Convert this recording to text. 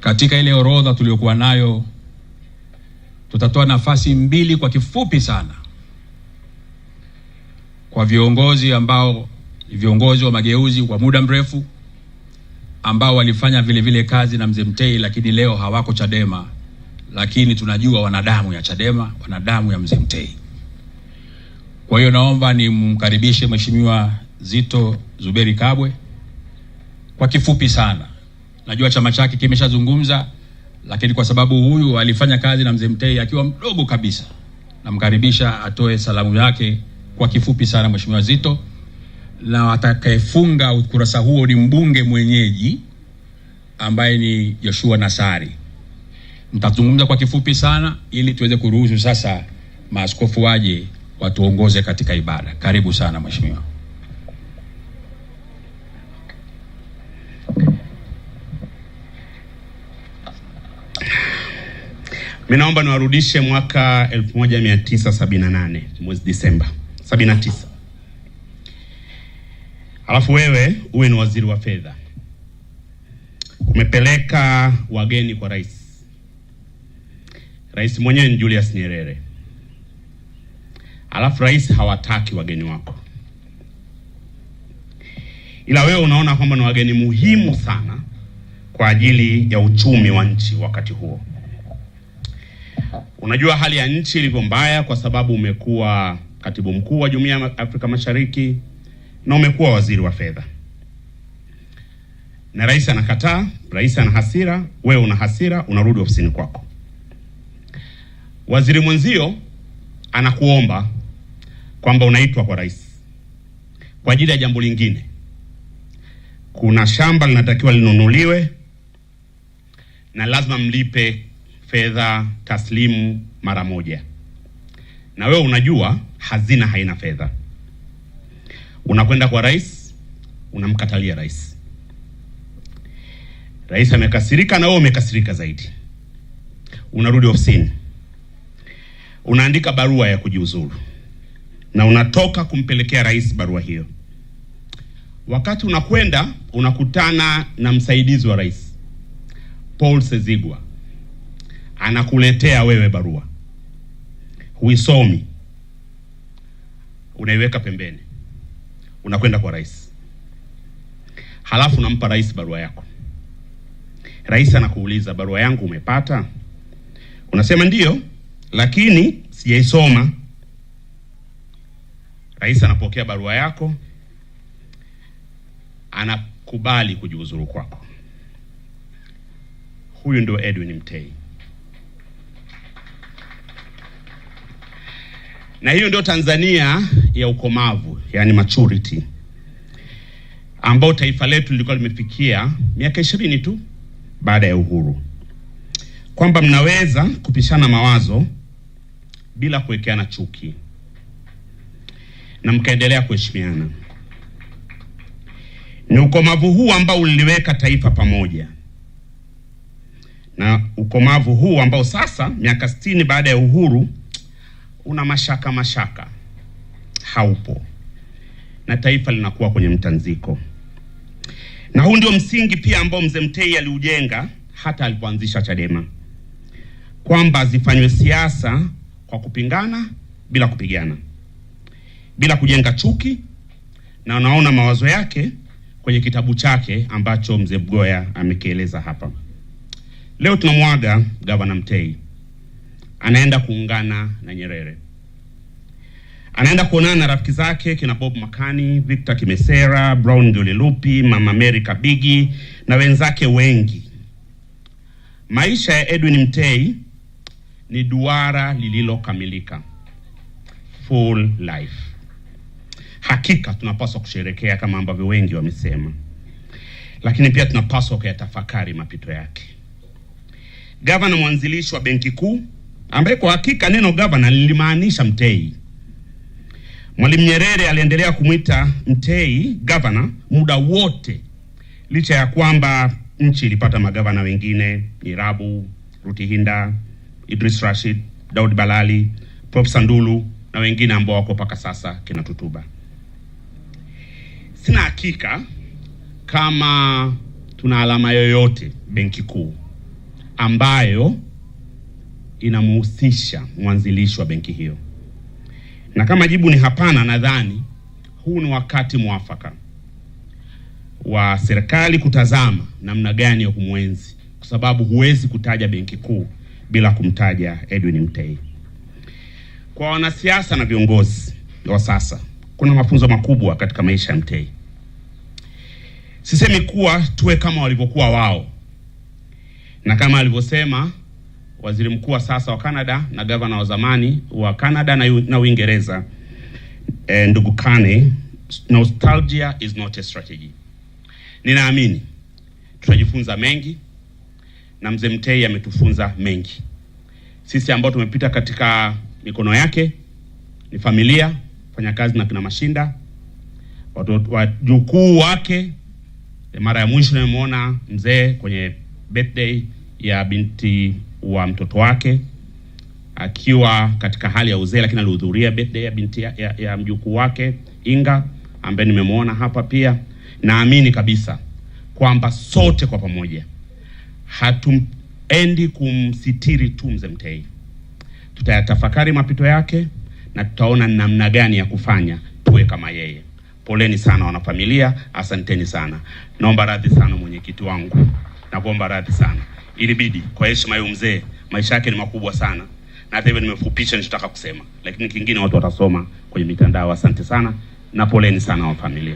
Katika ile orodha tuliyokuwa nayo, tutatoa nafasi 2 kwa kifupi sana kwa viongozi ambao viongozi wa mageuzi kwa muda mrefu ambao walifanya vile kazi na Mzee Mtei, lakini leo hawako Chadema, lakini tunajua wanadamu ya Chadema, wanadamu ya Mzee Mtei. Kwa hiyo naomba nimkaribishe Mheshimiwa Zitto Zuberi Kabwe kwa kifupi sana. Najua chama chake kimeshazungumza, lakini kwa sababu huyu alifanya kazi na Mzee Mtei akiwa mdogo kabisa, namkaribisha atoe salamu yake kwa kifupi sana Mheshimiwa Zitto. Na atakayefunga ukurasa huo ni mbunge mwenyeji ambaye ni Joshua Nassari. Nitazungumza kwa kifupi sana ili tuweze kuruhusu sasa maaskofu waje watuongoze katika ibada. Karibu sana Mheshimiwa. Mimi naomba niwarudishe mwaka 1978 mwezi Disemba 79. Alafu wewe uwe ni waziri wa fedha. Umepeleka wageni kwa rais. Rais mwenyewe ni Julius Nyerere. Alafu rais hawataki wageni wako. Ila wewe unaona kwamba ni wageni muhimu sana kwa ajili ya uchumi wa nchi wakati huo. Unajua hali ya nchi ilivyo mbaya kwa sababu umekuwa katibu mkuu wa Jumuiya ya Afrika Mashariki na umekuwa waziri wa fedha. Na rais anakataa, rais ana hasira, wewe una hasira, unarudi ofisini kwako. Waziri mwenzio anakuomba kwamba unaitwa kwa rais kwa ajili ya jambo lingine. Kuna shamba linatakiwa linunuliwe na lazima mlipe fedha taslimu mara moja. Na wewe unajua hazina haina fedha. Unakwenda kwa rais, unamkatalia rais. Rais amekasirika na wewe umekasirika zaidi. Unarudi ofisini. Unaandika barua ya kujiuzulu. Na unatoka kumpelekea rais barua hiyo. Wakati unakwenda, unakutana na msaidizi wa rais, Paul Sezigwa. Anakuletea wewe barua. Huisomi. Unaiweka pembeni. Unakwenda kwa rais. Halafu unampa rais barua yako. Rais anakuuliza, barua yangu umepata? Unasema ndio, lakini sijaisoma. Rais anapokea barua yako, anakubali kujiuzuru kwako. Huyu ndio Edwin Mtei. Na hiyo ndio Tanzania ya ukomavu, yani maturity, ambao taifa letu lilikuwa limefikia miaka 20 tu baada ya uhuru. Kwamba mnaweza kupishana mawazo bila kuwekeana chuki na mkaendelea kuheshimiana. Ni ukomavu huu ambao uliweka taifa pamoja. Na ukomavu huu ambao sasa miaka 60 baada ya uhuru una mashaka haupo. Na taifa linakuwa kwenye mtanziko. Na huu ndio msingi pia ambao Mzee Mtei aliujenga hata alipoanzisha Chadema. Kwamba zifanywe siasa kwa kupingana bila kupigana. Bila kujenga chuki, na unaona mawazo yake kwenye kitabu chake ambacho Mzee Mgoya amekieleza hapa. Leo tunamwaga Gavana Mtei. Anaenda kuungana na Nyerere. Anaenda kuonana na rafiki zake kina Bob Makani, Victor Kimesera, Brown Ndolilupi, Mama Mary Kabigi na wenzake wengi. Maisha ya Edwin Mtei ni duara lililokamilika. Full life. Hakika tunapaswa kusherehekea kama ambavyo wengi wamesema. Lakini pia tunapaswa kuyatafakari mapito yake. Gavana mwanzilishi wa Benki Kuu, ambaye kwa hakika neno gavana lilimaanisha Mtei. Mwalimu Nyerere aliendelea kumuita Mtei gavana muda wote, licha ya kwamba nchi ilipata magavana wengine, Irabu, Rutihinda, Idris Rashid, Daud Balali, Profesa Ndulu na wengine ambao wako paka sasa kina Tutuba. Sina hakika kama tuna alama yoyote Benki Kuu ambayo inamhusisha mwanzilishi wa benki hiyo. Na kama jibu ni hapana, nadhani huu ni wakati mwafaka wa serikali kutazama namna gani ya kumwenzi, kwa sababu huwezi kutaja benki kuu bila kumtaja Edwin Mtei. Kwa wanasiasa na viongozi wa sasa, kuna mafunzo makubwa katika maisha ya Mtei. Sisemi kuwa tuwe kama walivyokuwa wao, na kama alivyosema waziri mkuu wa sasa wa Canada na gavana wa zamani wa Canada na Uingereza, ndugu Carney, nostalgia is not a strategy. Ninaamini tutajifunza mengi, na mzee Mtei ametufunza mengi. Sisi ambao tumepita katika mikono yake ni familia, fanya kazi na kina Mashinda, wajukuu wake. Mara ya mwisho nimemuona mzee kwenye birthday ya binti wa mtoto wake akiwa katika hali ya uzee, lakini alihudhuria birthday ya binti ya mjukuu wake Inga, ambaye nimemuona hapa pia. Naamini kabisa kwamba sote kwa pamoja hatuendi kumsitiri tu mzee Mtei. Tutayatafakari mapito yake na tutaona namna gani ya kufanya tuwe kama yeye. Poleni sana wanafamilia, asanteni sana. Naomba radhi sana mwenyekiti wangu, na kuomba radhi sana. Ilibidi kwa heshima ya mzee, maisha yake ni makubwa sana, na hata hivyo nimefupisha nilichotaka kusema, lakini kingine watu watasoma kwenye mitandao. Asante sana na poleni sana wa familia.